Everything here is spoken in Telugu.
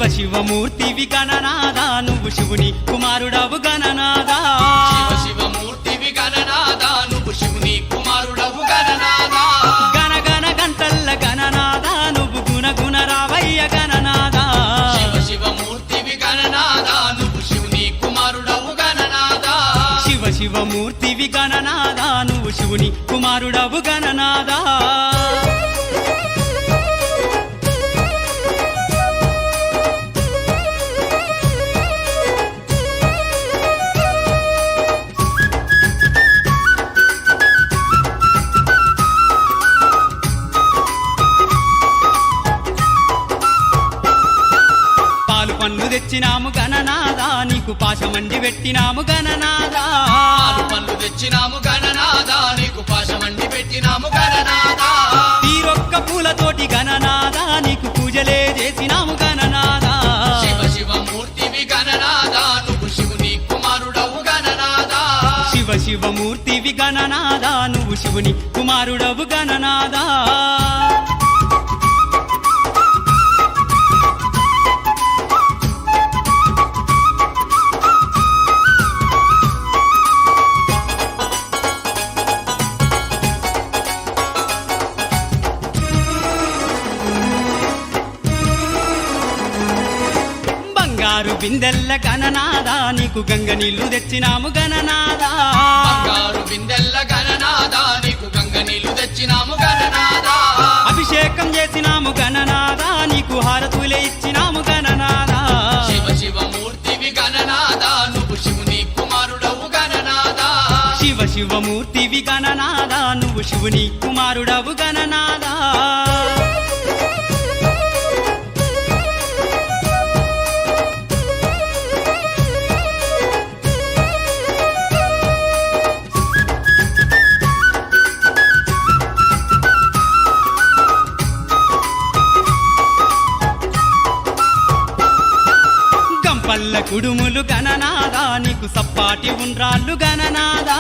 శివమూర్తివి గణనాదా నువ్వు శివుని కుమారుడవు గణనాదా శివమూర్తివి గణనాదా నువ్వు శివుని కుమారుడవు గణనాదా గణ గణ గంటల్ల గణనాదా నువ్వు గుణ గుణ రావయ్య గణనాదా శివమూర్తివి గణనాదా నువ్వు శివుని కుమారుడవు గణనాదా శివమూర్తివి గణనాదా నువ్వు శివుని కుమారుడవు గణనాదా పండ్లు తెచ్చినాము గణనాదా నీకు పాశమండి పెట్టినాము గణనాదా పండ్లు తెచ్చినాము గణనాదా నీకు పాశమండి పెట్టినాము గణనాదా తీరొక్క పూలతోటి గణనాదా నీకు పూజలే చేసినాము గణనాదా శివమూర్తివి గణనాదా నువ్వు శివుని కుమారుడవు గణనాదా శివమూర్తివి గణనాదా నువ్వు శివుని కుమారుడవు గణనాదా బంగారు బిందెల్ల గణనాదా నీకు గంగ నీళ్లు తెచ్చినాము గణనాదా బంగారు బిందెల్ల గణనాదా నీకు గంగ నీళ్లు తెచ్చినాము గణనాదా అభిషేకం చేసినాము గణనాదా నీకు హారతులే ఇచ్చినాము గణనాదా శివమూర్తివి గణనాదా నువ్వు శివుని కుమారుడవు గణనాదా శివమూర్తివి గణనాదా నువ్వు శివుని కుమారుడవు గణనాదా పల్ల కుడుములు గణనాదా నీకు సప్పాటి ఉండ్రాళ్ళు గణనాదా